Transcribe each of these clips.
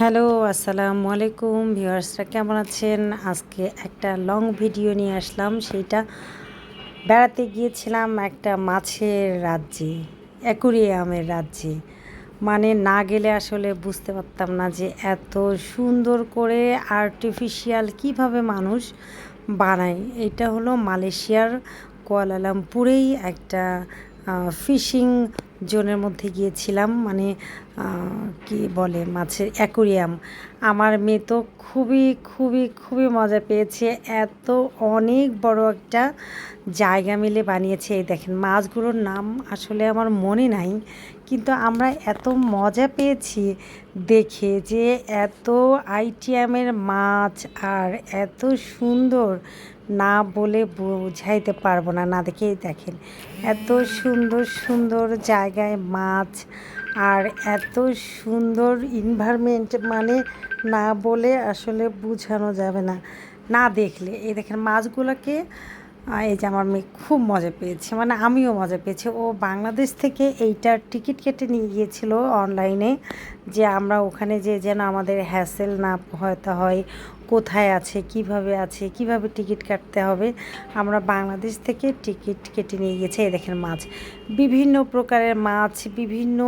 Hello, আসসালামু আলাইকুম ভিউয়ার্সরা, কেমন আছেন? আজকে একটা লং ভিডিও নিয়ে আসলাম। সেইটা বেড়াতে গিয়েছিলাম একটা মাছের রাজ্যে, অ্যাকুরিয়ামের রাজ্যে। মানে না গেলে আসলে বুঝতে পারতাম না যে এত সুন্দর করে আর্টিফিশিয়াল কিভাবে মানুষ বানায়। এটা হলো মালয়েশিয়ার কুয়ালালামপুরেই একটা ফিশিং জোনের মধ্যে গিয়েছিলাম। মানে কি বলে, মাছের অ্যাকুরিয়াম। আমার মেয়ে তো খুবই খুবই খুবই মজা পেয়েছে। এত অনেক বড় একটা জায়গা মিলে বানিয়েছে। এই দেখেন, মাছগুলোর নাম আসলে আমার মনে নাই, কিন্তু আমরা এত মজা পেয়েছি দেখে যে এত আইটেমের মাছ আর এত সুন্দর, না বলে বোঝাইতে পারবো না, না দেখেই দেখেন এত সুন্দর সুন্দর জায়গায় মাছ আর এত সুন্দর এনভায়রনমেন্ট, মানে না বলে আসলে বোঝানো যাবে না, না দেখলে। এই দেখেন মাছগুলোকে, এই যে আমার মেয়ে খুব মজা পেয়েছে, মানে আমিও মজা পেয়েছি। ও বাংলাদেশ থেকে এইটার টিকিট কেটে নিয়ে গিয়েছিল অনলাইনে, যে আমরা ওখানে যেন আমাদের হ্যাসেল না হতে হয়, কোথায় আছে, কিভাবে টিকিট কাটতে হবে। আমরা বাংলাদেশ থেকে টিকিট কেটে নিয়ে গেছে। এই দেখেন মাছ, বিভিন্ন প্রকারের মাছ, বিভিন্ন,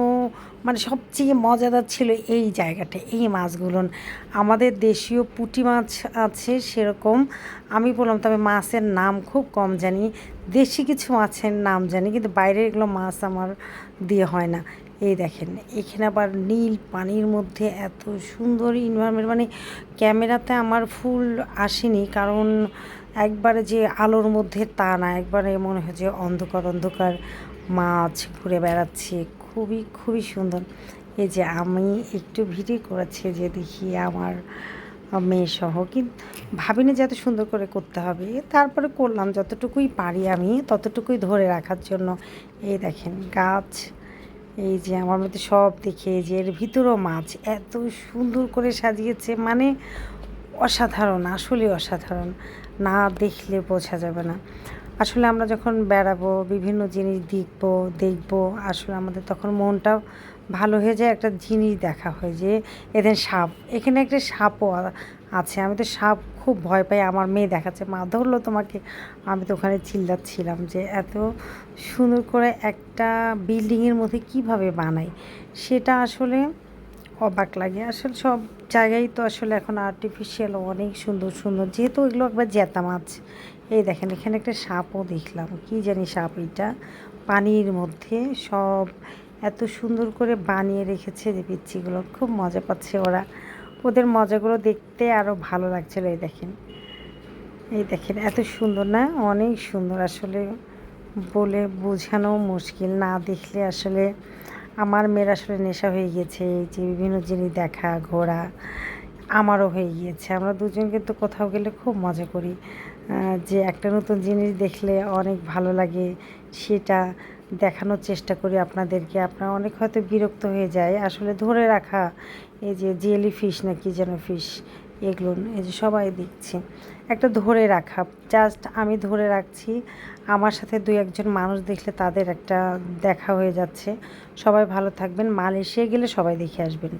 মানে সবচেয়ে মজাদার ছিল এই জায়গাটা, এই মাছগুলো। আমাদের দেশীয় পুঁটি মাছ আছে সেরকম। আমি বললাম তবে মাছের নাম খুব কম জানি, দেশি কিছু মাছের নাম জানি, কিন্তু বাইরের এগুলো মাছ আমার দিয়ে হয় না। এই দেখেন এখানে আবার নীল পানির মধ্যে এত সুন্দর এনভায়রনমেন্ট, মানে ক্যামেরাতে আমার ফুল আসেনি, কারণ একবারে যে আলোর মধ্যে তা না, একবারে মনে হয় যে অন্ধকার অন্ধকার মাছ ঘুরে বেড়াচ্ছে। খুবই খুবই সুন্দর। এই যে আমি একটু ভিডিও করেছি যে দেখি আমার মেয়েসহ, কিন্তু ভাবিনি যে এত সুন্দর করে করতে হবে। তারপরে করলাম যতটুকুই পারি আমি, ততটুকুই ধরে রাখার জন্য। এই দেখেন গাছ, এই যে আমার মধ্যে সব দেখে যে এর ভিতরেও মাছ এত সুন্দর করে সাজিয়েছে, মানে অসাধারণ, আসলে অসাধারণ, না দেখলে বোঝা যাবে না। আসলে আমরা যখন বেড়াবো, বিভিন্ন জিনিস দেখবো, আসলে আমাদের তখন মনটাও ভালো হয়ে যায়। একটা জিনিস দেখা হয় যে এদের সাপ, এখানে একটা সাপও আছে। আমি তো সাপ খুব ভয় পাই। আমার মেয়ে দেখাচ্ছে, মা ধরলো তোমাকে। আমি তো ওখানে চিল্লাচ্ছিলাম যে এত সুন্দর করে একটা বিল্ডিংয়ের মধ্যে কিভাবে বানায়, সেটা আসলে অবাক লাগে। আসলে সব জায়গায় তো আসলে এখন আর্টিফিশিয়াল অনেক সুন্দর সুন্দর, যেহেতু এগুলো একবার জ্যাতা মাছ। এই দেখেন এখানে একটা সাপও দেখলাম, কি জানি সাপ এটা, পানির মধ্যে সব এত সুন্দর করে বানিয়ে রেখেছে যে পিচ্ছিগুলো, খুব মজা পাচ্ছে ওরা। ওদের মজাগুলো দেখতে আরও ভালো লাগছিলো। এই দেখেন এত সুন্দর না, অনেক সুন্দর, আসলে বলে বোঝানো মুশকিল, না দেখলে আসলে। আমার মেয়ের আসলে নেশা হয়ে গিয়েছে এই যে বিভিন্ন জিনিস দেখা, ঘোরা। আমারও হয়ে গিয়েছে। আমরা দুজন কিন্তু কোথাও গেলে খুব মজা করি, যে একটা নতুন জিনিস দেখলে অনেক ভালো লাগে, সেটা দেখানোর চেষ্টা করি আপনাদেরকে। আপনারা অনেক হয়তো বিরক্ত হয়ে যায় আসলে ধরে রাখা, এই যে জেলি ফিশ না কি যেন ফিশ, এগুলো এই যে সবাই দেখছে, একটা ধরে রাখা, জাস্ট আমি ধরে রাখছি। আমার সাথে দুই একজন মানুষ দেখলে তাদের একটা দেখা হয়ে যাচ্ছে। সবাই ভালো থাকবেন, মালয়েশিয়া গেলে সবাই দেখে আসবেন।